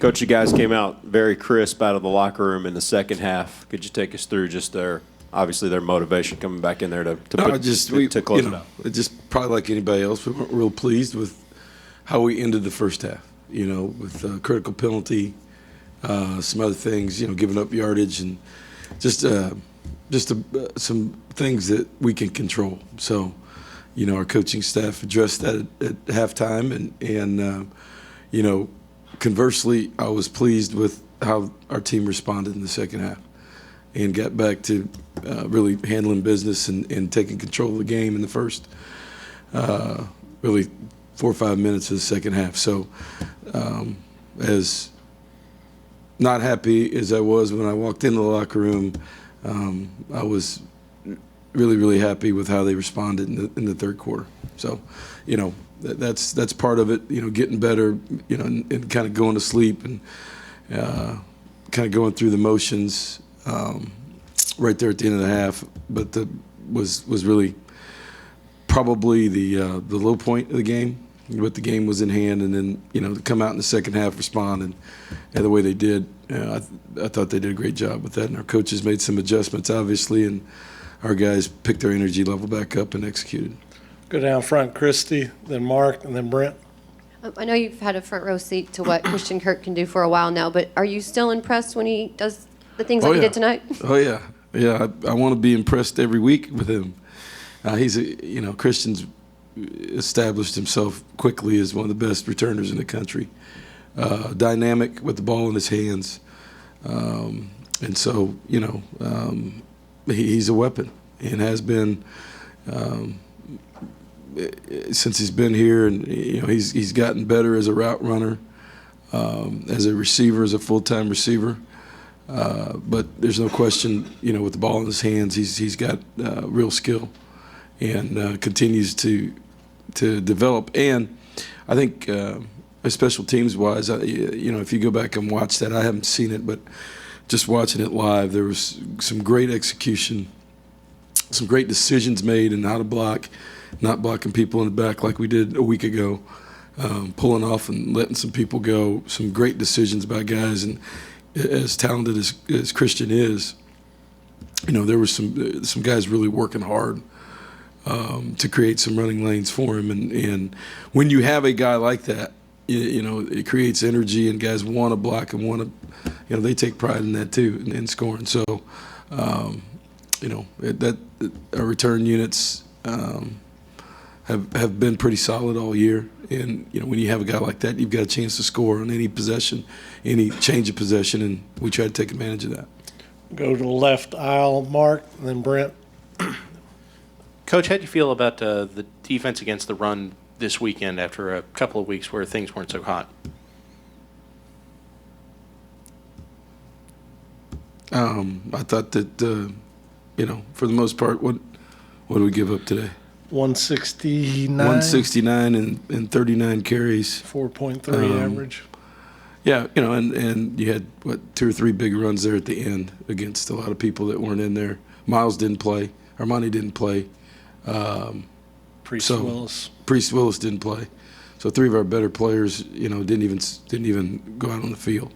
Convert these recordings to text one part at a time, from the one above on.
Coach, you guys came out very crisp out of the locker room in the second half. Could you take us through just their motivation coming back in there to close it out? Just probably like anybody else, we weren't real pleased with how we ended the first half. With a critical penalty, some other things, giving up yardage, and just some things that we can control. So, our coaching staff addressed that at halftime, and conversely, I was pleased with how our team responded in the second half and got back to really handling business and taking control of the game in the first really 4 or 5 minutes of the second half. So as not happy as I was when I walked into the locker room, I was really, really happy with how they responded in the third quarter. So, that's part of it, getting better, and kind of going to sleep and kind of going through the motions right there at the end of the half. But was really probably the low point of the game. But the game was in hand, and then to come out in the second half, respond and the way they did, I thought they did a great job with that. And our coaches made some adjustments, obviously, and our guys picked their energy level back up and executed. Go down front, Christy, then Mark, and then Brent. I know you've had a front row seat to what Christian Kirk can do for a while now, but are you still impressed when he does the things he did tonight? Oh yeah, yeah. I want to be impressed every week with him. Christian's established himself quickly as one of the best returners in the country. Dynamic with the ball in his hands, and so he's a weapon and has been since he's been here, and he's gotten better as a route runner, as a receiver, as a full-time receiver. But there's no question, with the ball in his hands, he's got real skill and continues to develop. And I think, special teams wise, if you go back and watch that, I haven't seen it, but just watching it live, there was some great execution, some great decisions made in how to block, not blocking people in the back like we did a week ago, pulling off and letting some people go, some great decisions by guys. And as talented as Christian is, there were some guys really working hard to create some running lanes for him. And when you have a guy like that, it creates energy, and guys want to block and want to, they take pride in that too, in scoring. So, that our return units have been pretty solid all year. And, when you have a guy like that, you've got a chance to score on any possession, any change of possession, and we try to take advantage of that. Go to the left aisle, Mark, and then Brent. Coach, how do you feel about the defense against the run this weekend after a couple of weeks where things weren't so hot? I thought that, for the most part, what did we give up today? 169. 169 and 39 carries. 4.3 average. Yeah, and you had, 2 or 3 big runs there at the end against a lot of people that weren't in there. Miles didn't play. Armani didn't play. Priest Willis. Priest Willis didn't play. So 3 of our better players, didn't even go out on the field.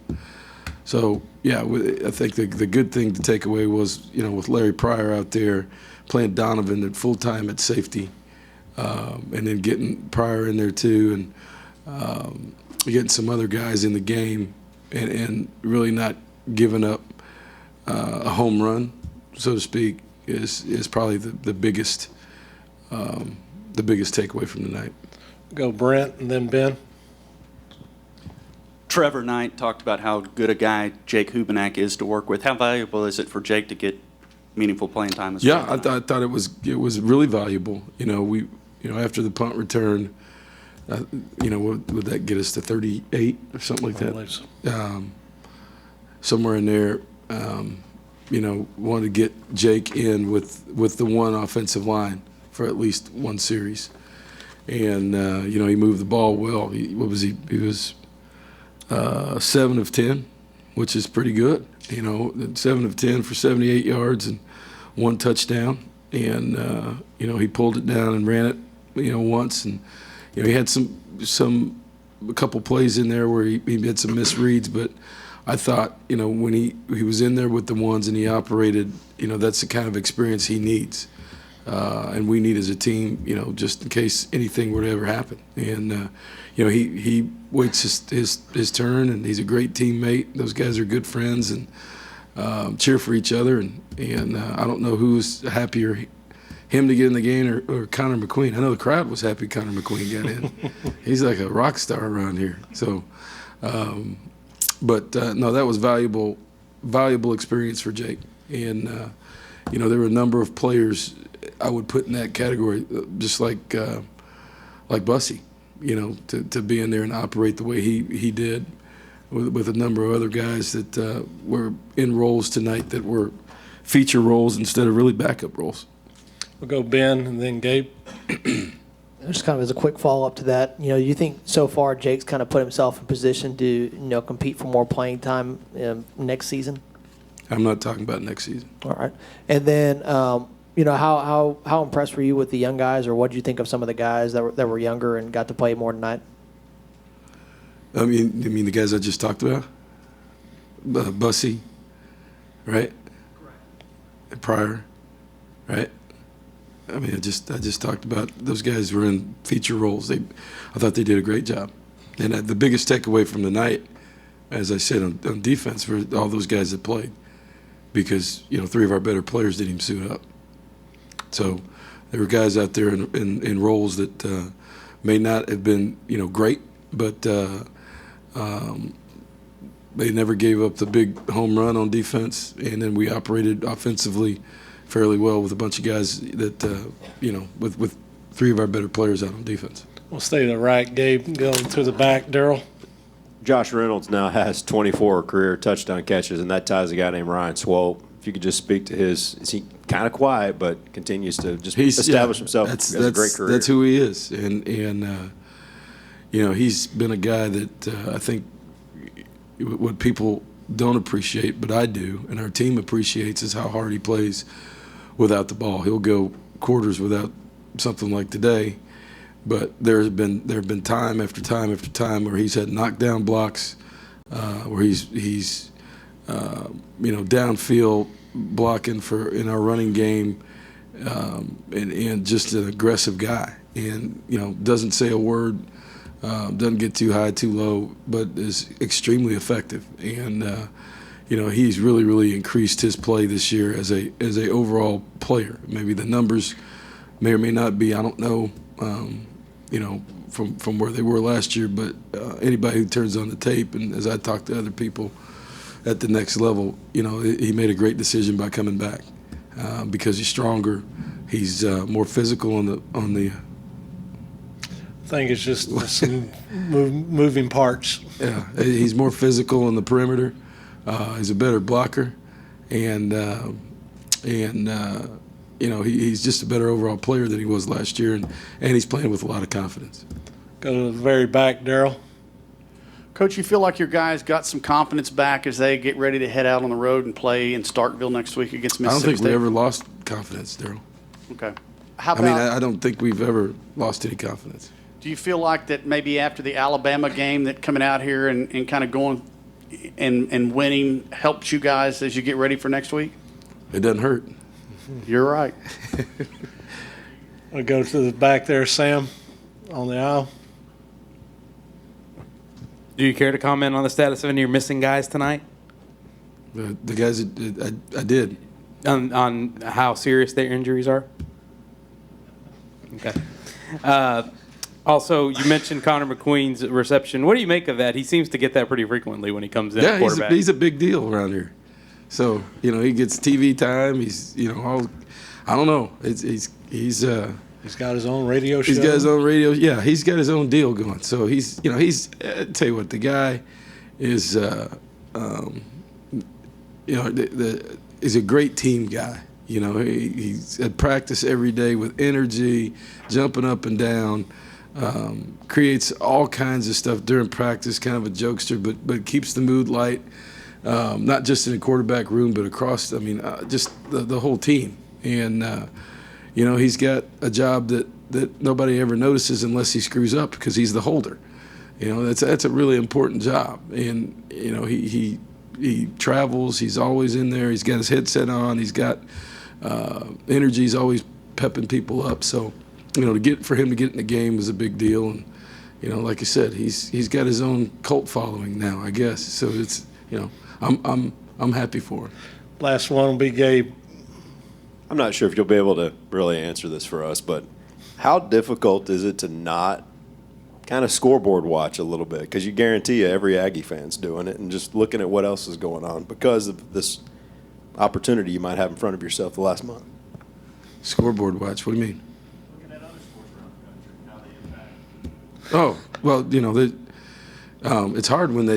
So, yeah, I think the good thing to take away was, with Larry Pryor out there playing Donovan at full-time at safety, and then getting Pryor in there too, and getting some other guys in the game, and really not giving up a home run, so to speak, is probably the biggest takeaway from tonight. Go Brent and then Ben. Trevor Knight talked about how good a guy Jake Enak is to work with. How valuable is it for Jake to get meaningful playing time? Yeah, I thought it was really valuable. We after the punt return, would that get us to 38 or something like that? Somewhere in there. Wanted to get Jake in with the one offensive line for at least one series, and he moved the ball well. He was 7 of 10, which is pretty good. 7 of 10 for 78 yards and 1 touchdown, and he pulled it down and ran it once, and he had some a couple plays in there where he had some misreads, but I thought, when he was in there with the ones and he operated, that's the kind of experience he needs. And we need as a team, just in case anything were to ever happen. And, he waits his turn, and he's a great teammate. Those guys are good friends and cheer for each other. And I don't know who's happier, him to get in the game or Connor McQueen. I know the crowd was happy Connor McQueen got in. He's like a rock star around here. So, no, that was valuable experience for Jake. And, there were a number of players I would put in that category, just like Bussy, to be in there and operate the way he did with a number of other guys that were in roles tonight that were feature roles instead of really backup roles. We'll go Ben and then Gabe. Just kind of as a quick follow-up to that, you think so far Jake's kind of put himself in position to, compete for more playing time next season? I'm not talking about next season. All right. And then, how impressed were you with the young guys, or what did you think of some of the guys that were younger and got to play more tonight? You mean the guys I just talked about? Bussy, right? Correct. Pryor, right? I just talked about those guys were in feature roles. I thought they did a great job. And the biggest takeaway from the night, as I said on defense, were all those guys that played, because 3 of our better players didn't even suit up. So there were guys out there in roles that may not have been great, but they never gave up the big home run on defense, and then we operated offensively fairly well with a bunch of guys that with 3 of our better players out on defense. We'll stay to the right. Gabe, go to the back. Daryl. Josh Reynolds now has 24 career touchdown catches, and that ties a guy named Ryan Swope. If you could just speak to is he kind of quiet, but continues to just establish himself as a great career. That's who he is, and he's been a guy that I think what people don't appreciate, but I do, and our team appreciates, is how hard he plays without the ball. He'll go quarters without something like today, but there have been time after time after time where he's had knockdown blocks, where he's downfield blocking in our running game, and just an aggressive guy, and doesn't say a word, doesn't get too high, too low, but is extremely effective. And he's really increased his play this year as a overall player. Maybe the numbers may or may not be, I don't know, from where they were last year, but anybody who turns on the tape, and as I talk to other people at the next level, he made a great decision by coming back, because he's stronger, he's more physical on the I think it's just some moving parts. Yeah, he's more physical on the perimeter. He's a better blocker, and he's just a better overall player than he was last year, and he's playing with a lot of confidence. Go to the very back, Daryl. Coach, you feel like your guys got some confidence back as they get ready to head out on the road and play in Starkville next week against Mississippi I don't think State? we ever lost confidence, Daryl. Okay. How about, I don't think we've ever lost any confidence. do you feel like that maybe after the Alabama game, that coming out here and kind of going and winning helps you guys as you get ready for next week? It doesn't hurt. You're right. I'll go to the back there, Sam, on the aisle. Do you care to comment on the status of any of your missing guys tonight? The guys that I did. On how serious their injuries are? Okay. Also, you mentioned Connor McQueen's reception. What do you make of that? He seems to get that pretty frequently when he comes in at quarterback. He's a big deal around here. So, he gets TV time. He's, I don't know. He's got his own radio show. He's got his own radio. Yeah, he's got his own deal going. So he's I tell you what, the guy is, is a great team guy. He's at practice every day with energy, jumping up and down, creates all kinds of stuff during practice, kind of a jokester, but keeps the mood light, not just in the quarterback room, but across, just the whole team. And, he's got a job that nobody ever notices unless he screws up because he's the holder. That's a really important job. And, he travels. He's always in there. He's got his headset on. He's got energy. He's always pepping people up. So, for him to get in the game was a big deal. And, like I said, he's got his own cult following now, I guess. So it's, I'm happy for him. Last one will be Gabe. I'm not sure if you'll be able to really answer this for us, but how difficult is it to not kind of scoreboard watch a little bit? Because you guarantee you every Aggie fan's doing it and just looking at what else is going on because of this opportunity you might have in front of yourself the last month. Scoreboard watch, what do you mean? Looking at other sports around the country, how they impact. Oh, well, it's hard when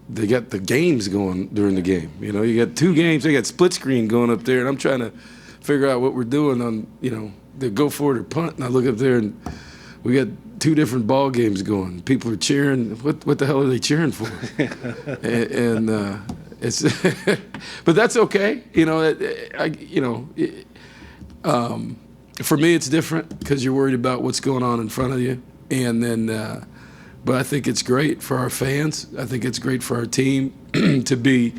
they got the games going during the game. You got 2 games, they got split screen going up there, and I'm trying to figure out what we're doing on, the go for it or punt, and I look up there and we got 2 different ball games going. People are cheering. What the hell are they cheering for? and it's, but that's okay. For me, it's different because you're worried about what's going on in front of you, and then. But I think it's great for our fans. I think it's great for our team to be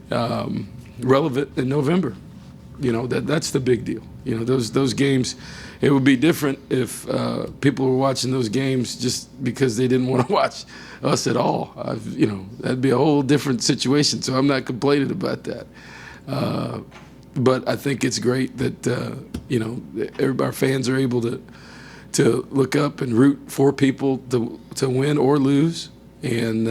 relevant in November. That's the big deal. Those games. It would be different if people were watching those games just because they didn't want to watch us at all. That'd be a whole different situation. So I'm not complaining about that. But I think it's great that our fans are able to look up and root for people to win or lose, and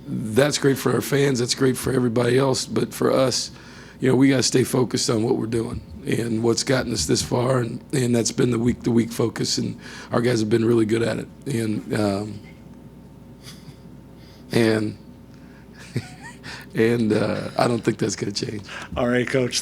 that's great for our fans. That's great for everybody else. But for us, we got to stay focused on what we're doing and what's gotten us this far, and that's been the week-to-week focus, and our guys have been really good at it. And I don't think that's going to change. All right, Coach.